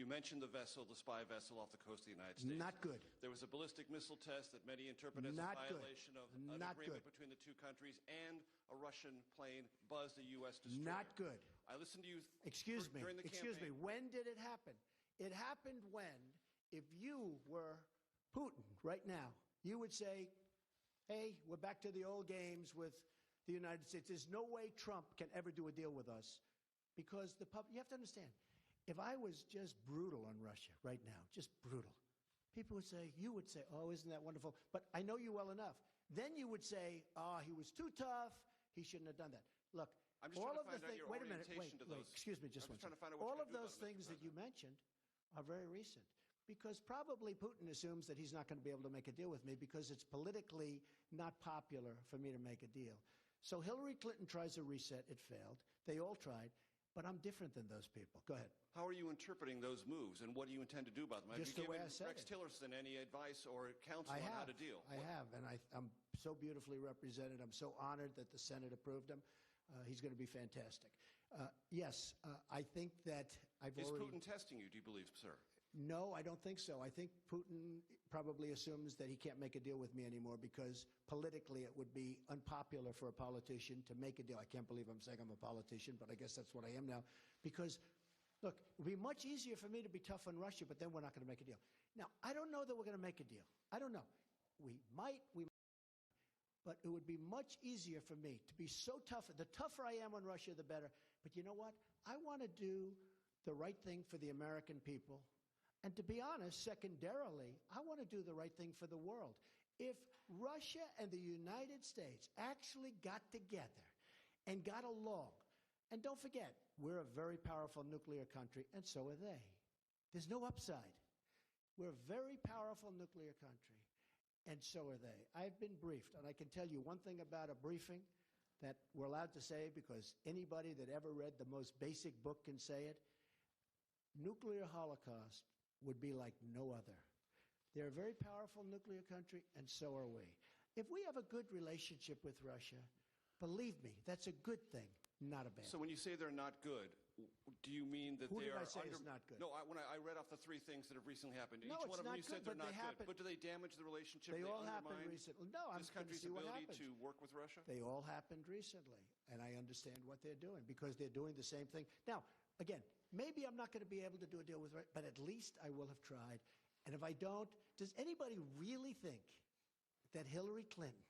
mentioned the vessel, the spy vessel off the coast of the United States. Not good. There was a ballistic missile test that many interpret as Not a violation good. of an Not agreement good. between the two countries, and a Russian plane buzzed a U.S. destroyer. Not good. I listened to you Excuse me. during the Excuse me. campaign. When did it happen? It happened when, if you were Putin right now, you would say, hey, we're back to the old games with the United States. There's no way Trump can ever do a deal with us because the public, you have to understand, if I was just brutal on Russia right now, just brutal, people would say, you would say, oh, isn't that wonderful? But I know you well enough. Then you would say, oh, he was too tough. He shouldn't have done that. Look, I'm just all trying of to the find out your things, wait a minute, orientation to wait, those. excuse me just I'm one just trying to second. find out what you're All gonna of do about those it, Mr. things that you President. mentioned are very recent because probably Putin assumes that he's not going to be able to make a deal with me because it's politically not popular for me to make a deal. So Hillary Clinton tries a reset. It failed. They all tried. But I'm different than those people. Go ahead. How are you interpreting those moves, and what do you intend to do about them? Just have you the way given I said Rex it. Tillerson any advice or counsel on how to deal? I have, and I'm so beautifully represented. I'm so honored that the Senate approved him. He's going to be fantastic. Yes, I think that Is Putin testing you, do you believe, sir? No, I don't think so. I think Putin probably assumes that he can't make a deal with me anymore because politically it would be unpopular for a politician to make a deal. I can't believe I'm saying I'm a politician, but I guess that's what I am now. Because, look, it would be much easier for me to be tough on Russia, but then we're not going to make a deal. Now, I don't know that we're going to make a deal. I don't know. We might, but it would be much easier for me to be so tough. The tougher I am on Russia, the better. But you know what? I want to do the right thing for the American people. And to be honest, secondarily, I want to do the right thing for the world. If Russia and the United States actually got together and got along, and don't forget, we're a very powerful nuclear country, and so are they. There's no upside. We're a very powerful nuclear country, and so are they. I've been briefed, and I can tell you one thing about a briefing that we're allowed to say because anybody that ever read the most basic book can say it. Nuclear holocaust would be like no other. They're a very powerful nuclear country, and so are we. If we have a good relationship with Russia, believe me, that's a good thing, not a bad thing. So when you say they're not good, do you mean that Who they did are I say is not good? No, when I read off the three things that have recently happened, No, each it's one of them not you said good, they're but they not happen. good. But do they damage the relationship? They all undermine happened recently. No, I'm this going to country's see what ability happens. to work with Russia? They all happened recently, and I understand what they're doing because they're doing the same thing. Now, again, maybe I'm not going to be able to do a deal with Russia, but at least I will have tried. And if I don't, does anybody really think that Hillary Clinton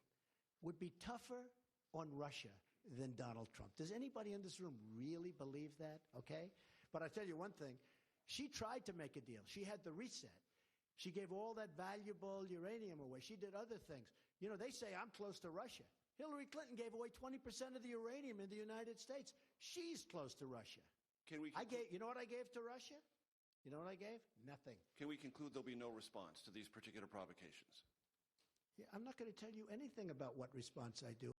would be tougher on Russia than Donald Trump? Does anybody in this room really believe that? Okay? But I tell you one thing. She tried to make a deal. She had the reset. She gave all that valuable uranium away. She did other things. You know, they say I'm close to Russia. Hillary Clinton gave away 20% of the uranium in the United States. She's close to Russia. You know what I gave to Russia? You know what I gave? Nothing. Can we conclude there'll be no response to these particular provocations? Yeah, I'm not going to tell you anything about what response I do.